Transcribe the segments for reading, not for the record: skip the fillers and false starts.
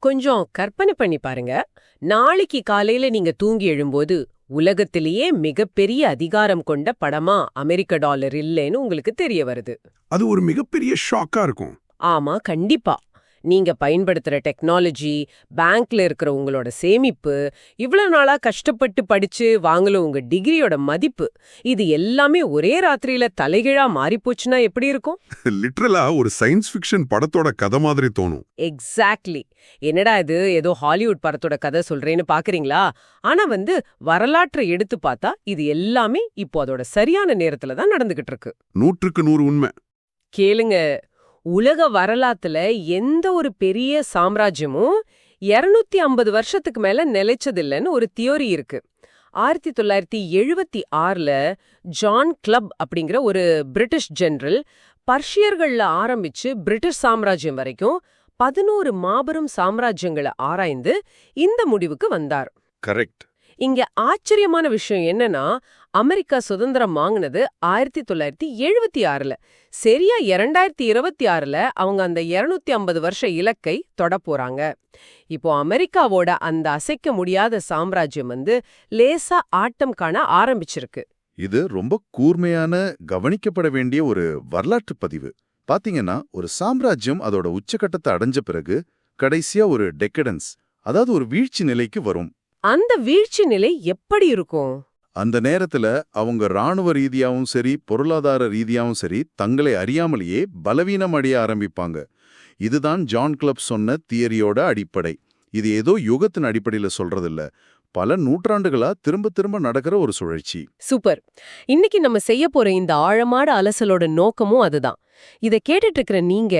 கொஞ்சம் கற்பனை பண்ணி பாருங்க. நாளைக்கு காலையில நீங்க தூங்கி எழும்போது உலகத்திலேயே மிகப்பெரிய அதிகாரம் கொண்ட படமா அமெரிக்க டாலர் இல்லைன்னு உங்களுக்கு தெரிய வருது. அது ஒரு மிகப்பெரிய ஷாக்கா இருக்கும். ஆமா, கண்டிப்பா. நீங்க பயன்படுத்துற டெக்னாலஜி, பேங்க்ல இருக்கிற உங்களோட சேமிப்பு, இவ்வளவு நாளா கஷ்டப்பட்டு படிச்சு வாங்கல உங்க டிகிரியோட மதிப்பு, இது எல்லாமே ஒரே ராத்திரியில தலைகீழா மாறிப்போச்சுன்னா எப்படி இருக்கும்? லிட்ரலா ஒரு சயின்ஸ் ஃபிக்ஷன் படத்தோட கதை மாதிரி தோணும். எக்ஸாக்ட்லி. என்னடா இது ஏதோ ஹாலிவுட் படத்தோட கதை சொல்றேன்னு பாக்குறீங்களா? ஆனா வரலாற்றை எடுத்து பார்த்தா இது எல்லாமே இப்போ அதோட சரியான நேரத்துல தான் நடந்துகிட்டு இருக்கு. 100க்கு 100 உண்மை. கேளுங்க, உலக வரலாத்துல எந்த ஒரு பெரிய சாம்ராஜ்யமும் 250 வருஷத்துக்கு மேல நிலைச்சதில்லைன்னு ஒரு தியோரி இருக்கு. 1976ல ஜான் கிளப் அப்படிங்கிற ஒரு பிரிட்டிஷ் ஜெனரல் பர்ஷியர்கள்ல ஆரம்பிச்சு பிரிட்டிஷ் சாம்ராஜ்யம் வரைக்கும் 11 மாபெரும் சாம்ராஜ்யங்களை ஆராய்ந்து இந்த முடிவுக்கு வந்தார். கரெக்ட். இங்க ஆச்சரியமான விஷயம் என்னன்னா, அமெரிக்கா சுதந்திரம் வாங்கினது 1976ல. சரியா 2026ல அவங்க அந்த 250 வருஷ இலக்கை தொட போறாங்க. இப்போ அமெரிக்காவோட அந்த அசைக்க முடியாத சாம்ராஜ்யம் லேசா ஆட்டம் காண ஆரம்பிச்சிருக்கு. இது ரொம்ப கூர்மையான கவனிக்கப்பட வேண்டிய ஒரு வரலாற்று பதிவு. பாத்தீங்கன்னா, ஒரு சாம்ராஜ்யம் அதோட உச்சகட்டத்தை அடைஞ்ச பிறகு கடைசியா ஒரு டெக்கடன்ஸ், அதாவது ஒரு வீழ்ச்சி நிலைக்கு வரும். அந்த வீழ்ச்சி நிலை எப்படி இருக்கும்? அந்த நேரத்துல அவங்க ராணுவ ரீதியாவும் சரி, பொருளாதார ரீதியாவும் சரி, தங்களை அறியாமலேயே பலவீனம் அடைய ஆரம்பிப்பாங்க. இதுதான் ஜான் கிளப் சொன்ன தியரியோட அடிப்படை. இது ஏதோ யுகத்தின் அடிப்படையில சொல்றதில்ல, பல நூற்றாண்டுகளா திரும்ப திரும்ப நடக்கிற ஒரு சுழற்சி. சூப்பர். இன்னைக்கு நம்ம செய்ய போற இந்த ஆழமான அலசலோட நோக்கமும் அதுதான். இத கேட்டுட்டு இருக்கிற நீங்க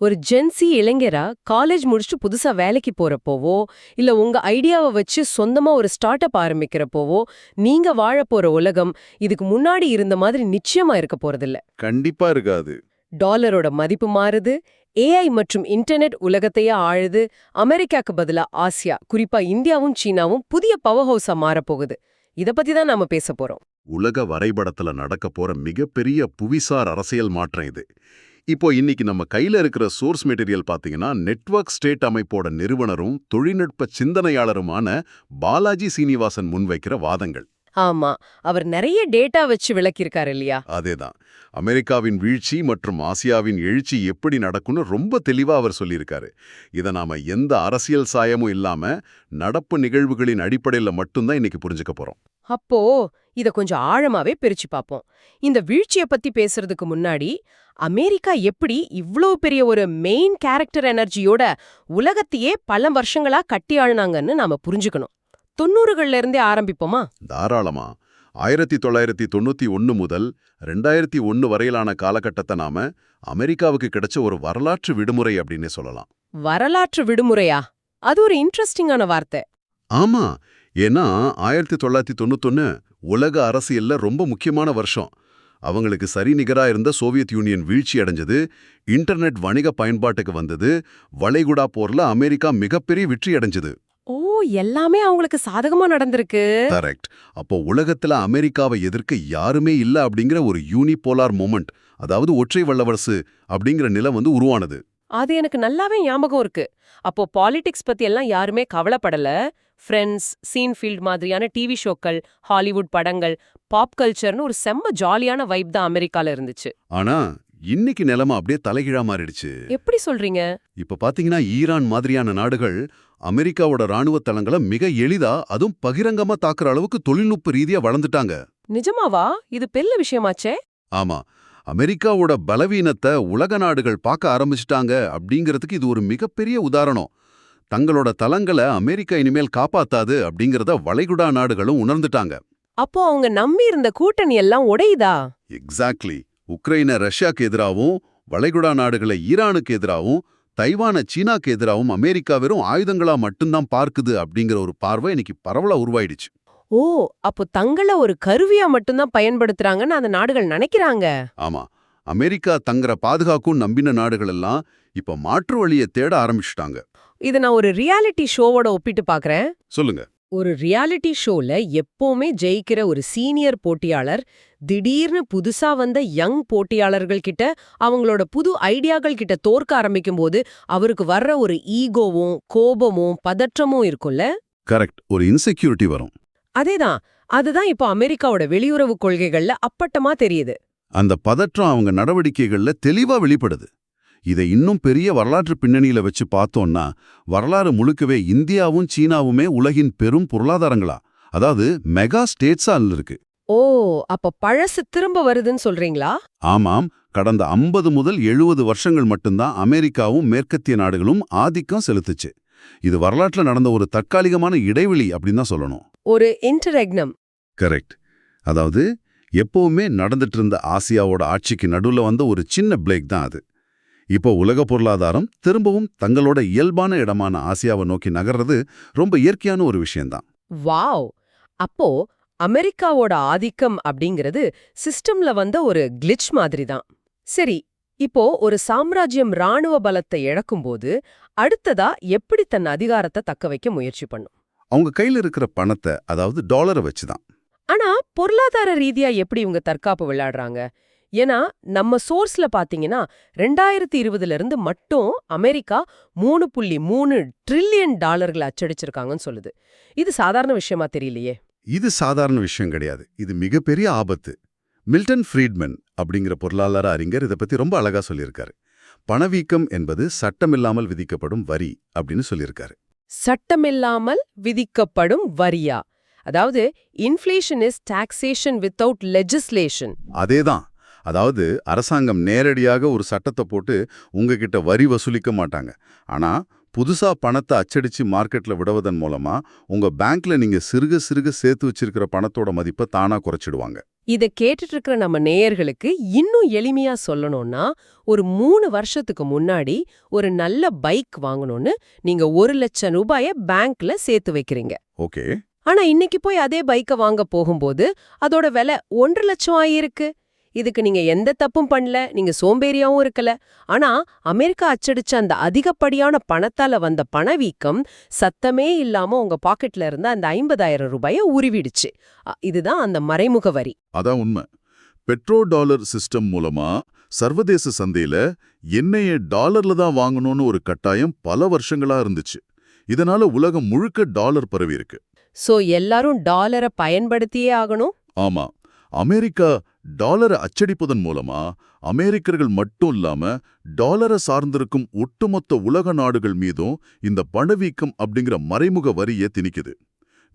ஒரு ஜென்சி இளைஞரா காலேஜ் முடிச்சுட்டு புதுசா வேலைக்கு போறப்போவோ, இல்ல உங்க ஐடியாவை வச்சு சொந்தமா ஒரு ஸ்டார்ட் அப் ஆரம்பிக்கிறப்போவோ, நீங்க வாழ போற உலகம் இதுக்கு முன்னாடி இருந்த மாதிரி நிச்சயமா இருக்க போறதில்ல. கண்டிப்பா இருக்காது. டாலரோட மதிப்பு மாறுது, ஏஐ மற்றும் இன்டர்நெட் உலகத்தையே ஆழுது, அமெரிக்காக்கு பதிலா ஆசியா, குறிப்பா இந்தியாவும் சீனாவும் புதிய பவர் ஹவுஸா மாறப்போகுது. இத பத்தி தான் நாம பேச போறோம். உலக வரைபடத்துல நடக்க போற மிகப்பெரிய புவிசார் அரசியல் மாற்றம் இது. இப்போ இன்னைக்கு நம்ம கையில இருக்கிற சோர்ஸ் மெட்டீரியல் பாத்தீங்கன்னா, நெட்வொர்க் ஸ்டேட் அமைப்போட நிறுவனரும் தொழில்நுட்ப சிந்தனையாளருமான பாலாஜி சீனிவாசன் முன்வைக்கிற வாதங்கள். ஆமா, அவர் நிறைய டேட்டா வச்சு விளக்கியிருக்காரு இல்லையா? அதேதான். அமெரிக்காவின் வீழ்ச்சி மற்றும் ஆசியாவின் எழுச்சி எப்படி நடக்கும்னு ரொம்ப தெளிவா அவர் சொல்லியிருக்காரு. இதை நாம எந்த அரசியல் சாயமும் இல்லாம நடப்பு நிகழ்வுகளின் அடிப்படையில மட்டும்தான் இன்னைக்கு புரிஞ்சுக்க போறோம். அப்போ இத கொஞ்சம் ஆழமாவே பிரிச்சு பார்ப்போம். இந்த வீழ்ச்சிய பத்தி பேசுறதுக்கு முன்னாடி, அமெரிக்கா எப்படி இவ்ளோ பெரிய ஒரு மெயின் கேரக்டர் எனர்ஜியோட உலகத்தையே பல வருஷங்களா கட்டி ஆளுனாங்கன்னு நாம புரிஞ்சுக்கணும். 90கள்ல இருந்தே ஆரம்பிப்போமா? தாராளமா. 1991 முதல் 2001 வரையிலான காலகட்டத்தை நாம அமெரிக்காவுக்கு கிடைச்ச ஒரு வரலாற்று விடுமுறை அப்படின்னு சொல்லலாம். வரலாற்று விடுமுறையா? அது ஒரு இன்ட்ரெஸ்டிங்கான வார்த்தை. ஆமா, ஏன்னா 1991 உலக அரசியல்ல ரொம்ப முக்கியமான வருஷம். அவங்களுக்கு சரிநிகரா இருந்த சோவியத் யூனியன் வீழ்ச்சி அடைஞ்சது, இன்டர்நெட் வணிக பயன்பாட்டுக்கு வந்தது, வளைகுடா போர்ல அமெரிக்கா மிகப்பெரிய வெற்றி அடைஞ்சது. ஓ, எல்லாமே அவங்களுக்கு சாதகமா நடந்திருக்கு. கரெக்ட். அப்போ உலகத்துல அமெரிக்காவை எதிர்க்க யாருமே இல்ல அப்படிங்கிற ஒரு யூனிபோலார் மொமெண்ட், அதாவது ஒற்றை வல்லரசு அப்படிங்கிற நிலை உருவானது. அது எனக்கு நல்லாவே ஞாபகம் இருக்கு. அப்போ பாலிடிக்ஸ் பத்தி எல்லாம் யாருமே கவலைப்படல. ஃப்ரெண்ட்ஸ், சீன்ஃபீல்ட் மாதிரியான டிவி ஷோக்கள், ஹாலிவுட் படங்கள், பாப் கல்ச்சர்னு ஒரு செம்ம ஜாலியான வைப் தான் அமெரிக்கால இருந்துச்சு. ஆனா இன்னைக்கு நிலைமை அப்படியே தலைகீழா மாறிடுச்சு. எப்படி சொல்றீங்க? இப்ப பாத்தீங்கன்னா, ஈரான் மாதிரியான நாடுகள் அமெரிக்காவோட ராணுவ தளங்களை மிக எளிதா, அதுவும் பகிரங்கமா தாக்குற அளவுக்கு தொழில்நுட்ப ரீதியா வளர்ந்துட்டாங்க. நிஜமாவா? இது பெரிய விஷயமாச்சே. ஆமா, அமெரிக்காவோட பலவீனத்தை உலக நாடுகள் பார்க்க ஆரம்பிச்சிட்டாங்க அப்படிங்கிறதுக்கு இது ஒரு மிகப்பெரிய உதாரணம். தங்களோட தளங்களை அமெரிக்கா இனிமேல் காப்பாத்தாது அப்படிங்கிறத வளைகுடா நாடுகளும் உணர்ந்துட்டாங்க. அப்போ அவங்க நம்பி இருந்த கூட்டணி எல்லாம் உடையுதா? எக்ஸாக்ட்லி. உக்ரைனை ரஷ்யாக்கு எதிராகவும், வளைகுடா நாடுகளை ஈரானுக்கு எதிராகவும், தைவான சீனாக்கு எதிராகவும் அமெரிக்கா வெறும் ஆயுதங்களா மட்டும்தான் பார்க்குது அப்படிங்கிற ஒரு பார்வை இன்னைக்கு பரவலா உருவாயிடுச்சு. ஓ, அப்போ தங்கள ஒரு கருவியா மட்டும்தான் பயன்படுத்துறாங்கன்னு அந்த நாடுகள் நினைக்கிறாங்க. ஆமா, அமெரிக்கா தங்கற பாதுகாக்கும் நம்பின நாடுகள் எல்லாம் இப்ப மாற்று வழியை தேட ஆரம்பிச்சுட்டாங்க. இதை நான் ஒரு ரியாலிட்டி ஷோவோட ஒப்பிட்டு பார்க்கறேன். சொல்லுங்க. ஒரு ரியாலிட்டி ஷோல எப்பவுமே ஜெயிக்கிற ஒரு சீனியர் போட்டியாளர் திடீர்னு புதுசா வந்த யங் போட்டியாளர்கள் கிட்ட அவங்களோட புது ஐடியாக்கள் கிட்ட தோற்க ஆரம்பிக்கும் போது அவருக்கு வர்ற ஒரு ஈகோவும் கோபமும் பதற்றமும் இருக்கும்ல. கரெக்ட், ஒரு இன்செக்யூரிட்டி வரும். அதேதான், அதுதான் இப்போ அமெரிக்காவோட வெளியுறவு கொள்கைகள்ல அப்பட்டமா தெரியுது. அந்த பதற்றம் அவங்க நடவடிக்கைகள்ல தெளிவா வெளிப்படுது. இதை இன்னும் பெரிய வரலாற்று பின்னணியில வச்சு பார்த்தோம்னா, வரலாறு முழுக்கவே இந்தியாவும் சீனாவுமே உலகின் பெரும் பொருளாதாரங்களா, அதாவது மெகா ஸ்டேட்ஸா இருக்கு. ஓ, அப்ப பழசு திரும்ப வருதுன்னு சொல்றீங்களா? ஆமாம், கடந்த 50 முதல் 70 வருஷங்கள் மட்டும்தான் அமெரிக்காவும் மேற்கத்திய நாடுகளும் ஆதிக்கம் செலுத்துச்சு. இது வரலாற்றுல நடந்த ஒரு தற்காலிகமான இடைவெளி அப்படின்னு தான் சொல்லணும். ஒரு இன்டர்ரெக்னம். கரெக்ட். அதாவது எப்பவுமே நடந்துட்டு இருந்த ஆசியாவோட ஆட்சிக்கு நடுவுல வந்த ஒரு சின்ன பிரேக் தான் அது. இப்போ உலக பொருளாதாரம் திரும்பவும் தங்களோட இயல்பான இடமான ஆசியாவை நோக்கி நகர்றது ரொம்ப இயற்கையான ஒரு விஷயம்தான். வாவ்! அப்போ அமெரிக்காவோட ஆதிக்கம் அப்படிங்கிறது சிஸ்டம்ல வந்த ஒரு கிளிச் மாதிரி தான். சரி, இப்போ ஒரு சாம்ராஜ்யம் ராணுவ பலத்தை இழக்கும்போது அடுத்ததா எப்படி தன் அதிகாரத்தை தக்க வைக்க முயற்சி பண்ணும்? அவங்க கையில இருக்கிற பணத்தை, அதாவது டாலரை வச்சுதான். ஆனா பொருளாதார ரீதியா எப்படி இவங்க தற்காப்பு விளையாடுறாங்க? ஏன்னா நம்ம சோர்ஸ்ல பாத்தீங்கன்னா 2020ல இருந்து மட்டும் அமெரிக்கா 3.3 ட்ரில்லியன் டாலர்கள் அச்சடிச்சிருக்காங்கன்னு சொல்லுது. இது சாதாரண விஷயமா தெரியலையே. இது சாதாரண விஷயம் கிடையாது, இது மிகப்பெரிய ஆபத்து. மில்டன் ஃப்ரீட்மன் அப்படிங்கிற பொருளாதார அறிஞர் இதை பத்தி ரொம்ப அழகா சொல்லியிருக்காரு. பணவீக்கம் என்பது சட்டமில்லாமல் விதிக்கப்படும் வரி அப்படின்னு சொல்லியிருக்காரு. சட்டமில்லாமல் விதிக்கப்படும் வரியா? அதாவது inflation is taxation without legislation. அதேதான். அதாவது அரசாங்கம் நேரடியாக ஒரு சட்டத்தை போட்டு உங்ககிட்ட வரி வசூலிக்க மாட்டாங்க. ஆனா புதுசா பணத்தை அச்சடிச்சு மார்க்கெட்ல விடுவதன் மூலமா உங்க பேங்க்ல நீங்க சிறுக சிறுக சேர்த்து வச்சிருக்கிற பணத்தோட மதிப்பை தானா குறைச்சிடுவாங்க. இத கேட்டுட்டு இருக்கிற நம்ம நேயர்களுக்கு இன்னும் எளிமையா சொல்லணும்னா, ஒரு 3 வருஷத்துக்கு முன்னாடி ஒரு நல்ல பைக் வாங்கணும்னு நீங்க 1 லட்சம் ரூபாய பேங்க்ல சேர்த்து வைக்கிறீங்க. ஓகே. ஆனா இன்னைக்கு போய் அதே பைக்க வாங்க போகும்போது அதோட விலை 1.5 லட்சம் ஆயிருக்கு. இதுக்கு நீங்க எந்த தப்பும் பண்ணல, நீங்க சோம்பேறியாவும் இருக்கல. ஆனா அமெரிக்கா அச்சடிச்ச அந்த அதிகப்படியான பணத்தால வந்த பணவீக்கம் சத்தமே இல்லாம உங்க பாக்கெட்ல இருந்த அந்த 50,000 ரூபாய உருவிடுச்சு. இதுதான் அந்த மறைமுக வரி. அதான் உண்மை. பெட்ரோ டாலர் சிஸ்டம் மூலமா சர்வதேச சந்தையில எண்ணெயை டாலர்ல தான் வாங்கணும்னு ஒரு கட்டாயம் பல வருஷங்களா இருந்துச்சு. இதனால உலகம் முழுக்க டாலர் பரவி இருக்கு. சோ எல்லாரும் டாலரை பயன்படுத்தியே ஆகணும். ஆமா, அமெரிக்கா டாலரை அச்சடிப்பதன் மூலமா அமெரிக்கர்கள் மட்டும் இல்லாம டாலரை சார்ந்திருக்கும் ஒட்டுமொத்த உலக நாடுகள் மீதும் இந்த பணவீக்கம் அப்படிங்கிற மறைமுக வரியை திணிக்குது.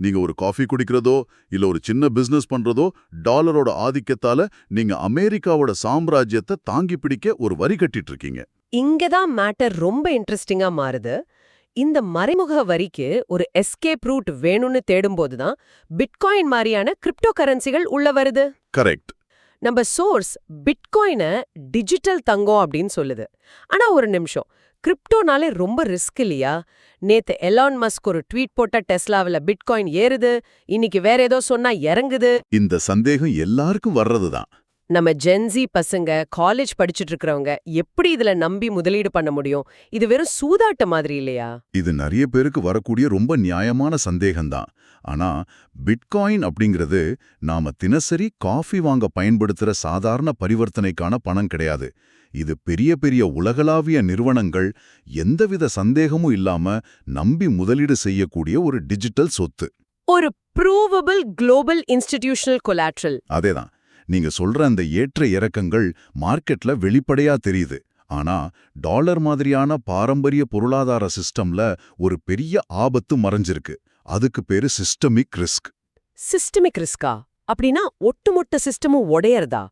நீங்க ஒரு காஃபி குடிக்கிறதோ இல்ல ஒரு சின்ன பிசினஸ் பண்றதோ டாலரோட ஆதிக்கத்தால நீங்க அமெரிக்காவோட சாம்ராஜ்யத்தை தாங்கி பிடிக்க ஒரு வரி கட்டிட்டு இருக்கீங்க. இங்கதான் மேட்டர் ரொம்ப இன்ட்ரெஸ்டிங்கா மாறுது. இந்த மறைமுக வரிக்கு ஒரு எஸ்கேப் ரூட் வேணும்னு தேடும்போதுதான் பிட்காயின் மாதிரியான கிரிப்டோ கரன்சிகள் உள்ள வருது. கரெக்ட். நம்ம சோர்ஸ் பிட்காயினை டிஜிட்டல் தங்கம் அப்படின்னு சொல்லுது. ஆனா ஒரு நிமிஷம், கிரிப்டோனாலே ரொம்ப ரிஸ்க் இல்லையா? நேத்து எலான் மஸ்க் ஒரு ட்வீட் போட்ட டெஸ்லாவில பிட்காயின் ஏறுது, இன்னைக்கு வேற ஏதோ சொன்னா இறங்குது. இந்த சந்தேகம் எல்லாருக்கும் வர்றதுதான். நம்ம ஜென்சி பசங்க, காலேஜ் படிச்சுட்டு இருக்கிறவங்க எப்படி இதுல நம்பி முதலீடு பண்ண முடியும்? இது வெறும் சூதாட்ட மாதிரி இல்லையா? இது நிறைய பேருக்கு வரக்கூடிய ரொம்ப நியாயமான சந்தேகம்தான். ஆனா பிட்காயின் அப்படிங்கிறது நாம தினசரி காஃபி வாங்க பயன்படுத்துற சாதாரண பரிவர்த்தனைக்கான பணம் கிடையாது. இது பெரிய பெரிய உலகளாவிய நிறுவனங்கள் எந்தவித சந்தேகமும் இல்லாம நம்பி முதலீடு செய்யக்கூடிய ஒரு டிஜிட்டல் சொத்து. ஒரு ப்ரூவபிள் குளோபல் இன்ஸ்டிடியூஷனல் கொலாட்ரல். அதேதான். நீங்க சொல்ற அந்த ஏற்ற இறக்கங்கள் மார்க்கெட்ல வெளிப்படையா தெரியுது. ஆனா டாலர் மாதிரியான பாரம்பரிய பொருளாதார சிஸ்டம்ல ஒரு பெரிய ஆபத்து மறைஞ்சிருக்கு. அதுக்கு பேரு சிஸ்டமிக் ரிஸ்க். சிஸ்டமிக் ரிஸ்கா? அப்படின்னா ஒட்டுமொத்த சிஸ்டமும் உடையறதா?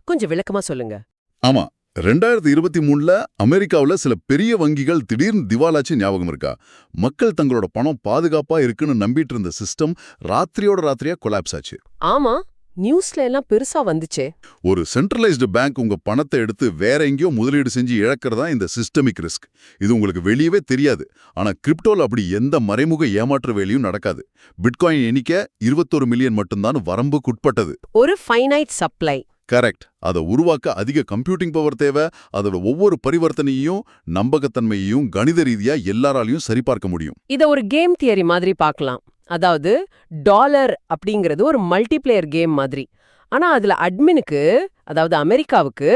கொஞ்சம் விளக்கமா சொல்லுங்க. ஆமா, 2023ல அமெரிக்காவுல சில பெரிய வங்கிகள் திடீர்னு திவாலாச்சு ஞாபகம் இருக்கா? மக்கள் தங்களோட பணம் பாதுகாப்பா இருக்குன்னு நம்பிட்டு இருந்த சிஸ்டம் ராத்திரியோட ராத்திரியா கொலாப்ஸ் ஆச்சு. ஆமா, நியூஸ்ல எல்லாம் பெருசா வந்துச்சே. ஒரு சென்ட்ரலைஸ்டு பேங்க் உங்க பணத்தை எடுத்து வேற எங்கேயோ முதலீடு செஞ்சு இழக்கிறதா இந்த சிஸ்டமிக் ரிஸ்க். இது உங்களுக்கு வெளியவே தெரியாது. ஆனா கிரிப்டோல அப்படி எந்த மறைமுக ஏமாற்று வேலையும் நடக்காது. பிட்காயின் எண்ணிக்கை 21 மில்லியன் மட்டும்தான் வரம்புக்குட்பட்டது. ஒரு ஃபைனைட் சப்ளை. கரெக்ட். அதை உருவாக்க அதிக கம்ப்யூட்டிங் பவர் தேவை. அதோட ஒவ்வொரு பரிவர்த்தனையையும் நம்பகத்தன்மையையும் கணித ரீதியா எல்லாராலையும் சரிபார்க்க முடியும். இத ஒரு கேம் தியரி மாதிரி பார்க்கலாம். அதாவது டாலர் அப்படிங்கிறது ஒரு மல்டிப்ளேயர் கேம் மாதிரி. ஆனா அதுல அட்மினுக்கு, அதாவது அமெரிக்காவுக்கு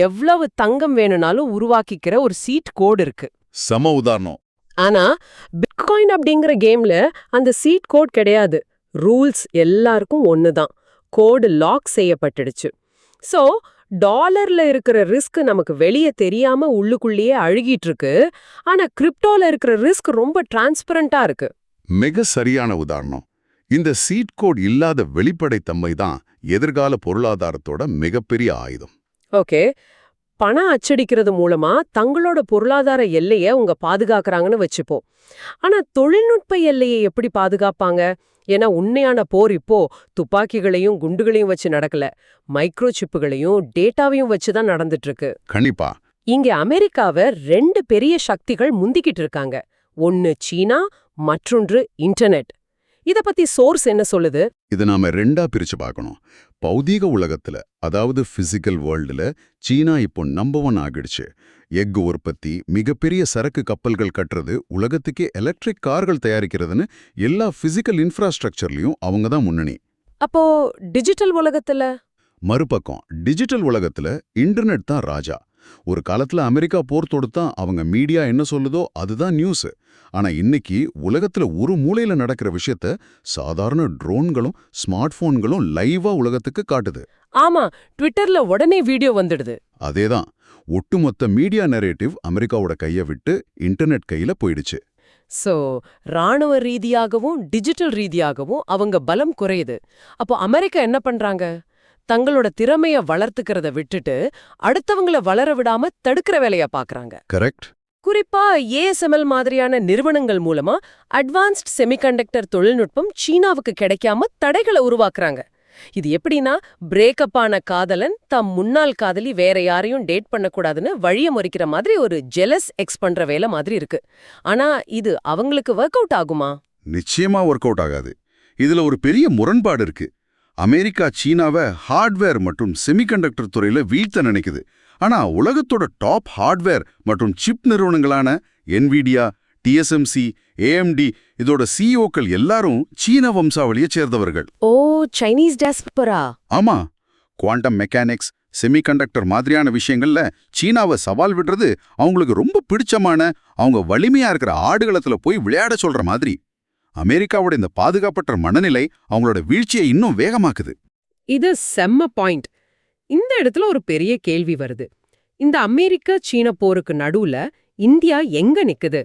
எவ்வளவு தங்கம் வேணும்னாலும் உருவாக்கிக்கிற ஒரு சீட் கோடு இருக்கு. சம உதாரணம். ஆனா பிட்காயின் அப்படிங்கிற கேம்ல அந்த சீட் கோட் கிடையாது. ரூல்ஸ் எல்லாருக்கும் ஒண்ணுதான். கோடு லாக் செய்யப்பட்டுடுச்சு. சோ டாலர்ல இருக்கிற ரிஸ்க் நமக்கு வெளியே தெரியாம உள்ளுக்குள்ளேயே அழுகிட்டு இருக்கு. ஆனா கிரிப்டோல இருக்கிற ரிஸ்க் ரொம்ப டிரான்ஸ்பரண்டா இருக்கு. மிக சரியான உதாரணம். இந்த சீட் கோட் இல்லாத வெளிப்படைத்தன்மை தான் எதிர்கால பொருளாதாரத்தோட மிகப்பெரிய ஆயுதம். ஓகே, பணம் அச்சடிக்கிறது மூலமா தங்களோட பொருளாதார எல்லையை உங்க பாதுகாக்கறாங்கன்னு வச்சுப்போம். ஆனா தொழில்நுட்ப எல்லையை எப்படி பாதுகாப்பாங்க? ஏன்னா உண்மையான போர் இப்போ துப்பாக்கிகளையும் குண்டுகளையும் வச்சு நடக்கல, மைக்ரோ சிப்புகளையும் டேட்டாவையும் வச்சுதான் நடந்துட்டு இருக்கு. கண்டிப்பா. இங்க அமெரிக்காவை 2 பெரிய சக்திகள் முந்திக்கிட்டு இருக்காங்க. ஒன்னு சீனா, மற்றொன்று இன்டர்நெட். இத பத்தி சோர்ஸ் என்ன சொல்லுது? இது நாம 2ஆ பிரிச்சு பார்க்கணும். பௌதீக உலகத்துல, அதாவது பிசிக்கல் வேர்ல்டுல சீனா இப்போ நம்பர் 1 ஆகிடுச்சு. எஃகு உற்பத்தி, மிகப்பெரிய சரக்கு கப்பல்கள் கட்டுறது, உலகத்துக்கே எலக்ட்ரிக் கார்கள் தயாரிக்கிறதுன்னு எல்லா பிசிக்கல் இன்ஃப்ராஸ்ட்ரக்சர்லயும் அவங்க தான் முன்னணி. அப்போ டிஜிட்டல் உலகத்துல? மறுபக்கம் டிஜிட்டல் உலகத்துல இன்டர்நெட் தான் ராஜா. ஒரு காலத்துல அமெரிக்கா போர் தொடுத்தா அவங்க மீடியா என்ன சொல்லுதோ அதுதான் நியூஸ். ஆனா இன்னைக்கு உலகத்துல ஒரு மூலையில நடக்கிற விஷயத்த சாதாரண ட்ரோன்களும் ஸ்மார்ட் போன்களும் லைவா உலகத்துக்கு காட்டுது. ஆமா, ட்விட்டர்ல உடனே வீடியோ வந்துடுது. அதேதான், ஒட்டுமொத்த மீடியா நரேட்டிவ் அமெரிக்காவோட கைய விட்டு இன்டர்நெட் கையில போயிடுச்சு. சோ ராணுவ ரீதியாகவும் டிஜிட்டல் ரீதியாகவும் அவங்க பலம் குறையுது. அப்போ அமெரிக்கா என்ன பண்றாங்க? தங்களோட திறமைய வளர்த்துக்கிறத விட்டுட்டு அடுத்தவங்கள வளர விடாம தடுக்கிற வேலைய பாக்குறாங்க. கரெக்ட். குறிப்பா ASML மாதிரியான நிறுவனங்கள் மூலமா அட்வான்ஸ்ட் செமிகண்டக்டர் தொழில்நுட்பம் சீனாவுக்கு கிடைக்காம தடைகளை உருவாக்குறாங்க. இது எப்படின்னா, பிரேக்கப் ஆன காதலன் தம் முன்னாள் காதலி வேற யாரையும் டேட் பண்ணக்கூடாதுன்னு வழிய முறிக்கிற மாதிரி ஒரு ஜெலஸ் எக்ஸ் பண்ற வேலை மாதிரி இருக்கு. ஆனா இது அவங்களுக்கு ஒர்க் அவுட் ஆகுமா? நிச்சயமா ஒர்க் அவுட் ஆகாது. இதுல ஒரு பெரிய முரண்பாடு இருக்கு. அமெரிக்கா சீனாவை ஹார்ட்வேர் மற்றும் செமிகண்டக்டர் துறையில வீழ்த்த நினைக்குது. ஆனா உலகத்தோட டாப் ஹார்ட்வேர் மற்றும் சிப் நிறுவனங்களான NVIDIA, TSMC, AMD இதோட CEOக்கள் எல்லாரும் சீன வம்சாவளியை சேர்ந்தவர்கள். ஓ, சைனீஸ் டாஸ்பரா? ஆமா, குவாண்டம் மெக்கானிக்ஸ், செமிகண்டக்டர் மாதிரியான விஷயங்கள்ல சீனாவை சவால் விடுறது அவங்களுக்கு ரொம்ப பிடிச்சமான, அவங்க வலிமையா இருக்கிற ஆடுகளத்துல போய் விளையாட சொல்ற மாதிரி. அமெரிக்காவோட இந்த பாதுகாப்பற்ற மனநிலை அவங்களோட வீழ்ச்சியை இன்னும் வேகமாக்குது. இது செம்ம பாயிண்ட். இந்த இடத்துல ஒரு பெரிய கேள்வி வருது. இந்த அமெரிக்க சீன போருக்கு நடுவுல இந்தியா எங்க நிக்குது?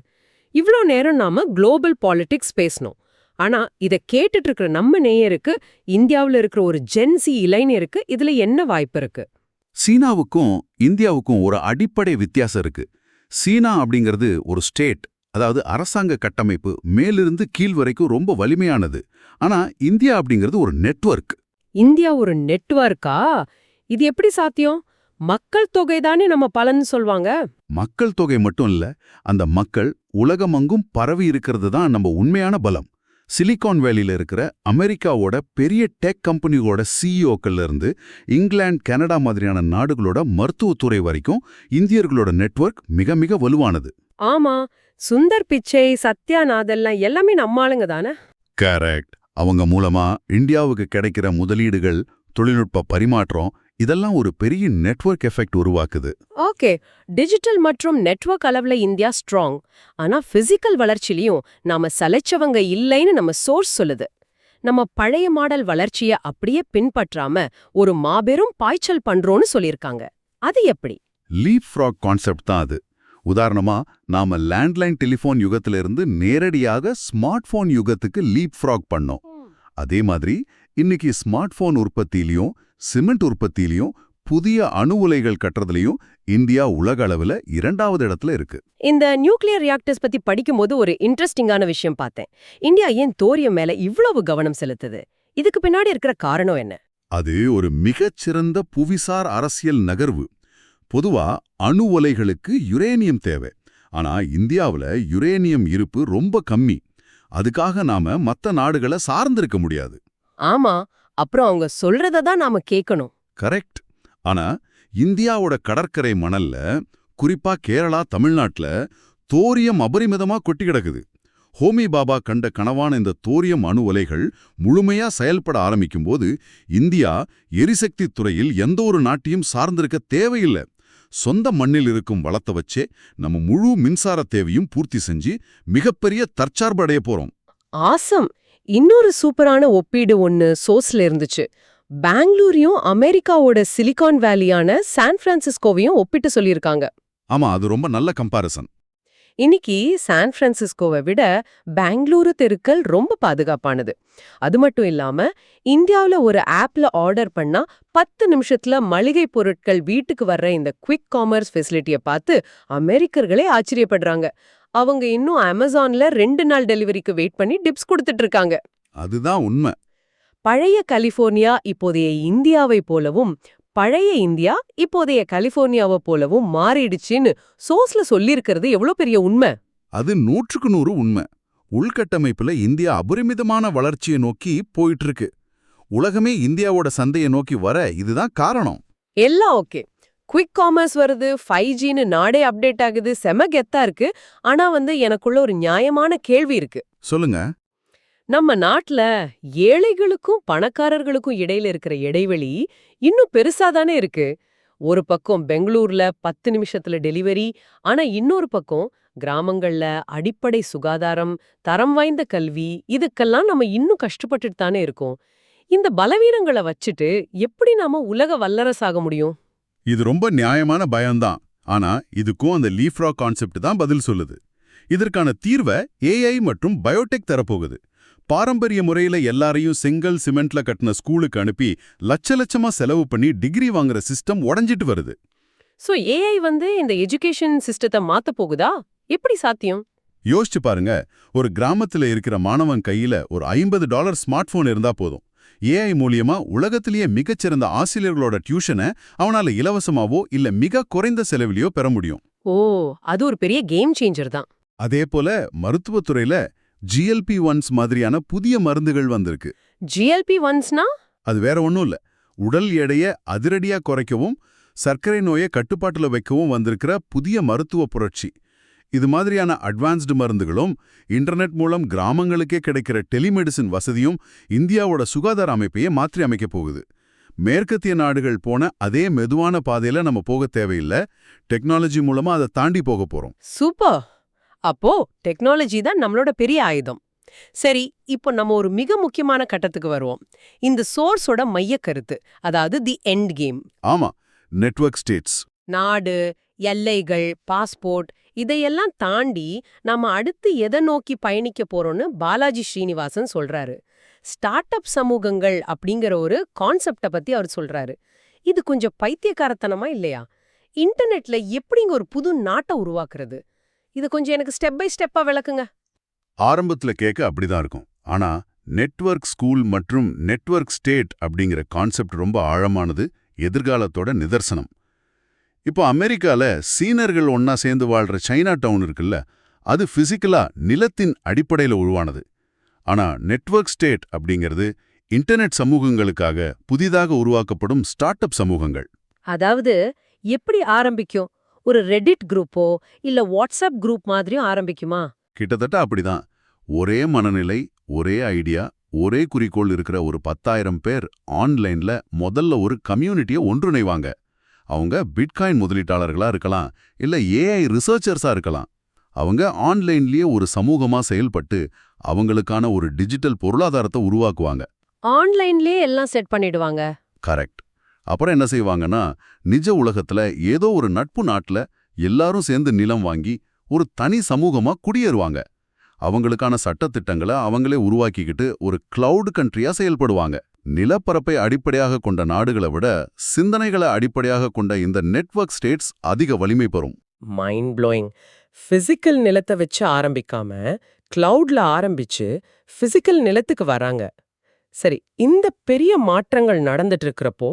இவ்ளோ நேரம் நாம குளோபல் பாலிடிக்ஸ் பேசணும். ஆனா இத கேட்டுட்டு இருக்கிற நம்ம நேயருக்கு, இந்தியாவுல இருக்கிற ஒரு ஜென்சி இளைஞருக்கு இதுல என்ன வாய்ப்பு இருக்கு? சீனாவுக்கும் இந்தியாவுக்கும் ஒரு அடிப்படை வித்தியாசம் இருக்கு. சீனா அப்படிங்கிறது ஒரு ஸ்டேட், அதாவது அரசாங்க கட்டமைப்பு, மேலிருந்து கீழ் வரைக்கும் ரொம்ப வலிமையானது. ஆனா இந்தியா அப்படிங்கிறது ஒரு நெட்வொர்க். இந்தியா ஒரு நெட்வொர்க்கா? இது எப்படி சாத்தியம்? மக்கள் தொகை தானே நம்ம பலன்னு சொல்வாங்க. மக்கள் தொகை மட்டும் இல்ல, அந்த மக்கள் உலகமங்கும் பரவி இருக்கிறது தான் நம்ம உண்மையான பலம். சிலிகான் வேலியில இருக்கிற அமெரிக்காவோட பெரிய டெக் கம்பெனியோட CEOக்கள்ல இருந்து இங்கிலாந்து, கனடா மாதிரியான நாடுகளோட மருத்துவத்துறை வரைக்கும் இந்தியர்களோட நெட்வொர்க் மிக மிக வலுவானது. ஆமா, சுந்தர் பிச்சை, சத்யா நாதெல்லாம் எல்லாமே நம்ம ஆளுங்க தானே? கரெக்ட். அவங்க மூலமா இந்தியாவுக்கு கிடைக்கிற முதலீடுகள், தொழில்நுட்ப பரிமாற்றம், இதெல்லாம் ஒரு பெரிய நெட்வொர்க் எஃபெக்ட் உருவாக்குது. ஓகே, டிஜிட்டல் மற்றும் நெட்வொர்க் அளவுல இந்தியா ஸ்ட்ராங். ஆனா பிசிக்கல் வளர்ச்சியிலையும் நாம சலைச்சவங்க இல்லைன்னு நம்ம சோர்ஸ் சொல்லுது. நம்ம பழைய மாடல் வளர்ச்சிய அப்படியே பின்பற்றாம ஒரு மாபெரும் பாய்ச்சல் பண்றோம்னு சொல்லியிருக்காங்க. அது எப்படி? லீப் ஃப்ராக் கான்செப்ட் தான் அது. உதாரணமா, நாம லேண்ட்லைன் டெலிஃபோன் யுகத்திலிருந்து நேரடியாக ஸ்மார்ட் போன் யுகத்துக்கு லீப் ஃப்ராக் பண்ணோம். அதே மாதிரி இன்னைக்கு ஸ்மார்ட் போன் உற்பத்தியிலையும் சிமெண்ட் உற்பத்தியிலையும் புதிய அணு உலைகள் கட்டுறதுலயும் இந்தியா உலக அளவுல 2வது இடத்துல இருக்கு. இந்த நியூக்ளியர் ரியாக்டர்ஸ் பத்தி படிக்கும்போது ஒரு இன்ட்ரெஸ்டிங்கான விஷயம் பார்த்தேன். இந்தியா ஏன் தோரியம் மேல இவ்வளவு கவனம் செலுத்துது? இதுக்கு பின்னாடி இருக்கிற காரணம் என்ன? அது ஒரு மிகச்சிறந்த புவிசார் அரசியல் நகர்வு. பொதுவா அணு உலைகளுக்கு யுரேனியம் தேவை. ஆனா இந்தியாவுல யுரேனியம் இருப்பு ரொம்ப கம்மி. அதுக்காக நாம மத்த நாடுகளை சார்ந்திருக்க முடியாது. ஆமா, அப்புறம் அவங்க சொல்றத தான் நாம கேட்கணும். கரெக்ட். ஆனா இந்தியாவோட கடற்கரை மணல்ல, குறிப்பா கேரளா, தமிழ்நாட்டுல தோரியம் அபரிமிதமா கொட்டி கிடக்குது. ஹோமி பாபா கண்ட கனவான இந்த தோரியம் அணு உலைகள் முழுமையா செயல்பட ஆரம்பிக்கும்போது இந்தியா எரிசக்தி துறையில் எந்த ஒரு நாட்டையும் சார்ந்திருக்க தேவையில்லை. சொந்த மண்ணில் இருக்கும் வளத்தை வச்சே நம்ம முழு மின்சார தேவையும் பூர்த்தி செஞ்சு மிகப்பெரிய தற்சார்பு அடைய போறோம். ஆசம். இன்னொரு சூப்பரான ஒப்பீடு ஒன்னு சோர்ஸ்ல இருந்துச்சு. பெங்களூரையும் அமெரிக்காவோட சிலிகான் வேலியான சான் பிரான்சிஸ்கோவையும் ஒப்பிட்டு சொல்லியிருக்காங்க. ஆமா, அது ரொம்ப நல்ல கம்பாரிசன். இன்னைக்கு சான் பிரான்சிஸ்கோவை விட பெங்களூரு தெருக்கள் ரொம்ப பாதுகாப்பானது. அது மட்டும் இல்லாம இந்தியாவுல ஒரு ஆப்ல ஆர்டர் பண்ணா 10 நிமிஷத்துல மளிகை பொருட்கள் வீட்டுக்கு வர்ற இந்த குவிக் காமர்ஸ் ஃபெசிலிட்டியை பார்த்து அமெரிக்கர்களே ஆச்சரியப்படுறாங்க. அவங்க இன்னும் அமேசான்ல 2 நாள் டெலிவரிக்கு வெயிட் பண்ணி டிப்ஸ் கொடுத்துட்டு இருக்காங்க. அதுதான் உண்மை. பழைய கலிபோர்னியா இப்போதைய இந்தியாவை போலவும் பழைய இந்தியா இப்போதைய கலிபோர்னியாவை போலவும் மாறிடுச்சுன்னு சோர்ஸ்ல சொல்லியிருக்கிறது எவ்வளவு பெரிய உண்மை. அது 100க்கு 100 உண்மை. உள்கட்டமைப்புல இந்தியா அபரிமிதமான வளர்ச்சியை நோக்கி போயிட்டு இருக்கு. உலகமே இந்தியாவோட சந்தையை நோக்கி வர இதுதான் காரணம். எல்லாம் ஓகே. குவிக் காமர்ஸ் வருது, 5Gன்னு நாடே அப்டேட் ஆகுது, செம கெத்தா இருக்கு. ஆனா எனக்குள்ள ஒரு நியாயமான கேள்வி இருக்கு. சொல்லுங்க. நம்ம நாட்டுல ஏழைகளுக்கும் பணக்காரர்களுக்கும் இடையில இருக்கிற இடைவெளி இன்னும் பெருசாதானே இருக்கு. ஒரு பக்கம் பெங்களூர்ல 10 நிமிஷத்துல டெலிவரி, ஆனா இன்னொரு பக்கம் கிராமங்கள்ல அடிப்படை சுகாதாரம், தரம் வாய்ந்த கல்வி, இதுக்கெல்லாம் நம்ம இன்னும் கஷ்டப்பட்டுட்டு தானே இருக்கோம். இந்த பலவீனங்களை வச்சுட்டு எப்படி நாம உலக வல்லரசாக முடியும்? இது ரொம்ப நியாயமான பயம்தான். ஆனா இதுக்கும் அந்த லீஃப்ராக் கான்செப்ட் தான் பதில் சொல்லுது. இதற்கான தீர்வை ஏஐ மற்றும் பயோடெக் தரப்போகுது. பாரம்பரிய முறையில எல்லாரையும் செங்கல் சிமெண்ட்ல கட்டின ஸ்கூலுக்கு அனுப்பி லட்சமா செலவு பண்ணி டிகிரி வாங்குற சிஸ்டம் உடைஞ்சிட்டு வருது. சோ ஏஐ இந்த எஜுகேஷன் சிஸ்டத்தை மாத்த போகுதா? எப்படி சாத்தியம்? யோசிச்சு பாருங்க. ஒரு கிராமத்துல இருக்கிற மாணவன் கையில ஒரு $50 ஸ்மார்ட் போன் இருந்தா போதும். ஏஐ மூலியமா உலகத்திலேயே மிகச்சிறந்த ஆசிரியர்களோட டியூஷனை அவனால இலவசமாவோ இல்ல மிக குறைந்த செலவிலையோ பெற முடியும். ஓ, அது ஒரு பெரிய கேம் சேஞ்சர் தான். அதே போல மருத்துவத்துறையில GLP-1s மாதிரியான புதிய மருந்துகள் வந்திருக்கு. GLP-1ஸ்னா? அது வேற ஒன்றும் இல்ல. உடல் எடையை அதிரடியா குறைக்கவும் சர்க்கரை நோயை கட்டுப்பாட்டுல வைக்கவும் வந்திருக்கிற புதிய மருத்துவ புரட்சி. இது மாதிரியான அட்வான்ஸ்டு மருந்துகளும் இன்டர்நெட் மூலம் கிராமங்களுக்கே கிடைக்கிற டெலிமெடிசின் வசதியும் இந்தியாவோட சுகாதார அமைப்பையே மாற்றி அமைக்க போகுது. மேற்கத்திய நாடுகள் போன அதே மெதுவான பாதையில நம்ம போக தேவையில்லை. டெக்னாலஜி மூலமா அதை தாண்டி போக போறோம். சூப்பர். அப்போ டெக்னாலஜி தான் நம்மளோட பெரிய ஆயுதம். சரி, இப்போ நம்ம ஒரு மிக முக்கியமான கட்டத்துக்கு வருவோம். இந்த சோர்ஸோட மைய கருத்து, அதாவது தி எண்ட் கேம். ஆமா, நெட்வொர்க் ஸ்டேட்ஸ். நாடு, எல்லைகள், பாஸ்போர்ட் இதையெல்லாம் தாண்டி நாம அடுத்து எதை நோக்கி பயணிக்க போறோம்னு பாலாஜி ஸ்ரீனிவாசன் சொல்றாரு. ஸ்டார்ட் அப் சமூகங்கள் அப்படிங்கிற ஒரு கான்செப்டை பத்தி அவர் சொல்றாரு. இது கொஞ்சம் பைத்தியக்காரத்தனமா இல்லையா? இன்டர்நெட்ல எப்படிங்க ஒரு புது நாட்டை உருவாக்குறது? இது கொஞ்சம் எனக்கு ஸ்டெப் பை ஸ்டெப்பா விளக்குங்க. ஆரம்பத்துல கேட்க அப்படிதான் இருக்கும். ஆனா நெட்வொர்க் ஸ்கூல் மற்றும் நெட்வொர்க் ஸ்டேட் அப்படிங்கிற கான்செப்ட் ரொம்ப ஆழமானது, எதிர்காலத்தோட நிதர்சனம். இப்போ அமெரிக்கால சீனர்கள் ஒன்னா சேர்ந்து வாழ்ற சைனா டவுன் இருக்குல்ல, அது பிசிக்கலா நிலத்தின் அடிப்படையில உருவானது. ஆனா நெட்வொர்க் ஸ்டேட் அப்படிங்கிறது இன்டர்நெட் சமூகங்களுக்காக புதிதாக உருவாக்கப்படும் ஸ்டார்ட் அப் சமூகங்கள். அதாவது எப்படி ஆரம்பிக்கும்? ஒரு ரெடிட் குரூப்போ இல்ல வாட்ஸ்அப் குரூப் மாதிரியும் ஆரம்பிக்குமா? கிட்டத்தட்ட அப்படிதான். ஒரே மனநிலை, ஒரே ஐடியா, ஒரே குறிக்கோள் இருக்கிற ஒரு 10,000 பேர் ஆன்லைன்ல முதல்ல ஒரு கம்யூனிட்டியை ஒன்றிணைவாங்க. அவங்க பிட்காயின் முதலீட்டாளர்களா இருக்கலாம், இல்ல ஏஐ ரிசர்ச்சர்ஸா இருக்கலாம். அவங்க ஆன்லைன்லயே ஒரு சமூகமா செயல்பட்டு அவங்களுக்கான ஒரு டிஜிட்டல் பொருளாதாரத்தை உருவாக்குவாங்க. ஆன்லைன்லயே எல்லாம் செட் பண்ணிடுவாங்க. கரெக்ட். அப்புறம் என்ன செய்வாங்கன்னா, நிஜ உலகத்துல ஏதோ ஒரு நட்பு நாட்டுல எல்லாரும் சேர்ந்து நிலம் வாங்கி ஒரு தனி சமூகமா குடியேறுவாங்க. அவங்களுக்கான சட்டத்திட்டங்களை அவங்களே உருவாக்கிக்கிட்டு ஒரு கிளவுட் கண்ட்ரியா செயல்படுவாங்க. நிலப்பரப்பை அடிப்படையாக கொண்ட நாடுகளை விட சிந்தனைகளை அடிப்படையாக கொண்ட இந்த நெட்வொர்க் ஸ்டேட்ஸ் அதிக வலிமை பெறும். Mind blowing. பிசிக்கல் நிலத்தை வச்சு ஆரம்பிக்காம கிளவுட்ல ஆரம்பிச்சு பிசிக்கல் நிலத்துக்கு வராங்க. சரி, இந்த பெரிய மாற்றங்கள் நடந்துட்டு இருக்கிறப்போ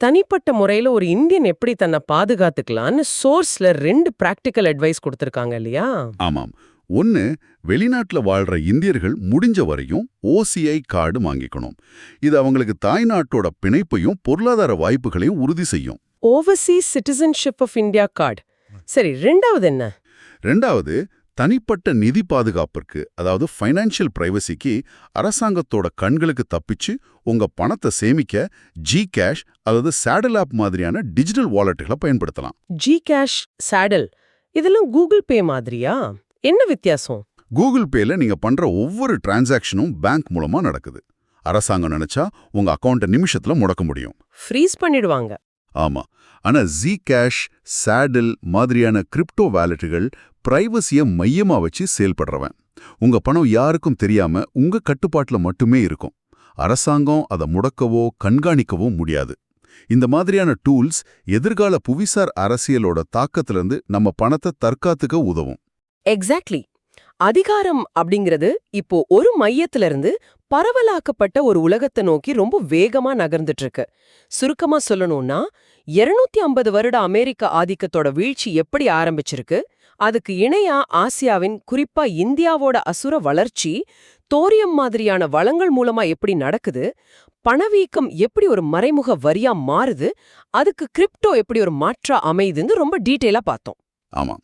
தனிப்பட்ட முறையில ஒரு இந்தியன் எப்படி தன்னை பாதுகாத்துக்கலான்னு சோர்ஸ்ல 2 பிராக்டிக்கல் அட்வைஸ் கொடுத்திருக்காங்க இல்லையா? ஆமாம். ஒன்னு, வெளிநாட்டுல வாழ்ற இந்தியர்கள் முடிஞ்ச வரையும் OCI கார்டு வாங்கிக்கணும். இது அவங்களுக்கு தாய்நாட்டோட பிணைப்பையும் பொருளாதார வாய்ப்புகளையும் உறுதி செய்யும். Overseas citizenship of India card. சரி, ரெண்டாவது என்ன? ரெண்டாவது, தனிப்பட்ட நிதி பாதுகாப்பிற்கு, அதாவது ஃபைனான்ஷியல் பிரைவசிக்கு அரசாங்கத்தோட கண்களுக்கு தப்பிச்சு உங்க பணத்தை சேமிக்க ஜிகேஷ் அல்லது சேடல் ஆப் மாதிரியான டிஜிட்டல் வாலெட்டுகளை பயன்படுத்தலாம். ஜிகேஷ், சேடல் இதெல்லாம் கூகுள் பே மாதிரியா? என்ன வித்தியாசம்? கூகுள் பேல நீங்க பண்ற ஒவ்வொரு டிரான்சாக்ஷனும் பேங்க் மூலமா நடக்குது. அரசாங்கம் நினைச்சா உங்க அக்கவுண்ட்டை நிமிஷத்துல முடக்க முடியும். ஃப்ரீஸ் பண்ணிடுவாங்க. ஆமா. ஆனா ஜிகேஷ், சேடல் மாதிரியான கிரிப்டோ வாலெட்டுகள் பிரைவசியை மையமா வச்சு செயல்படுறவன். உங்க பணம் யாருக்கும் தெரியாம உங்க கட்டுப்பாட்டுல மட்டுமே இருக்கும். அரசாங்கம் அதை முடக்கவோ கண்காணிக்கவோ முடியாது. இந்த மாதிரியான டூல்ஸ் எதிர்கால புவிசார் அரசியலோட தாக்கத்திலிருந்து நம்ம பணத்தை தற்காத்துக்க உதவும். எக்ஸாக்ட்லி. அதிகாரம் அப்படிங்கிறது இப்போ ஒரு மையத்திலிருந்து பரவலாக்கப்பட்ட ஒரு உலகத்தை நோக்கி ரொம்ப வேகமா நகர்ந்துட்டு இருக்கு. சுருக்கமா சொல்லணும்னா 250 வருட அமெரிக்க ஆதிக்கத்தோட வீழ்ச்சி எப்படி ஆரம்பிச்சிருக்கு, அதுக்கு இணையா ஆசியாவின், குறிப்பா இந்தியாவோட அசுர வளர்ச்சி, தோரியம் மாதிரியான வளங்கள் மூலமா எப்படி நடக்குது, பணவீக்கம் எப்படி ஒரு மறைமுக வரியா மாறுது, அதுக்கு கிரிப்டோ எப்படி ஒரு மாற்றா அமையுதுன்னு ரொம்ப டீட்டெயிலா பார்த்தோம். ஆமா.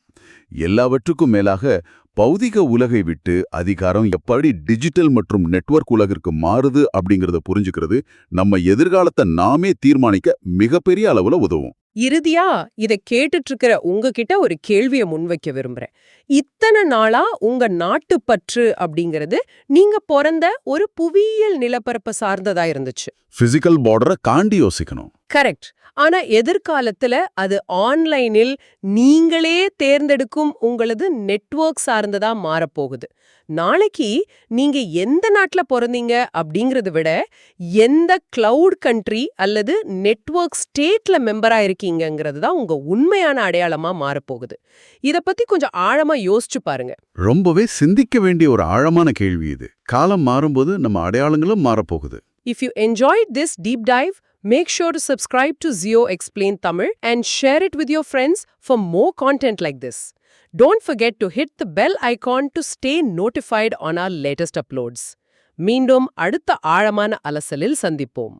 எல்லாவற்றுக்கும் மேலாக பௌதிக உலகை விட்டு அதிகாரம் எப்படி டிஜிட்டல் மற்றும் நெட்வொர்க் உலகிற்கு மாறுது அப்படிங்கறத புரிஞ்சுக்கிறது நம்ம எதிர்காலத்தை நாமே தீர்மானிக்க மிகப்பெரிய அளவுல உதவும். இறுதியா இதை கேட்டுட்டு இருக்கிற உங்ககிட்ட ஒரு கேள்வியை முன்வைக்க விரும்புறேன். இத்தனை நாளா உங்க நாட்டுப்பற்று அப்படிங்கிறது நீங்க பிறந்த ஒரு புவியியல் நிலப்பரப்பு சார்ந்ததா இருந்துச்சு. பிசிக்கல் பார்டரை காண்டி யோசிக்கணும். கரெக்ட். ஆனா எதிர்காலத்துல அது ஆன்லைனில் நீங்களே தேர்ந்தெடுக்கும் உங்களது நெட்வொர்க் சார்ந்ததா மாறப்போகுது. நாளைக்கு நீங்க எந்த நாட்டுல பிறந்தீங்க அப்படிங்கறத விட எந்த கிளவுட் கண்ட்ரி அல்லது நெட்வொர்க் ஸ்டேட்ல மெம்பரா இருக்கீங்கிறது தான் உங்க உண்மையான அடையாளமா மாறப்போகுது. இத பத்தி கொஞ்சம் ஆழமா யோசிச்சு பாருங்க. ரொம்பவே சிந்திக்க வேண்டிய ஒரு ஆழமான கேள்வி இது. காலம் மாறும்போது நம்ம அடையாளங்களும் மாறப்போகுது. If you enjoyed this deep dive, make sure to subscribe to Zio Explain Tamil and share it with your friends for more content like this. Don't forget to hit the bell icon to stay notified on our latest uploads. மீண்டும் அடுத்த ஆழமான அலசலில் சந்திப்போம்.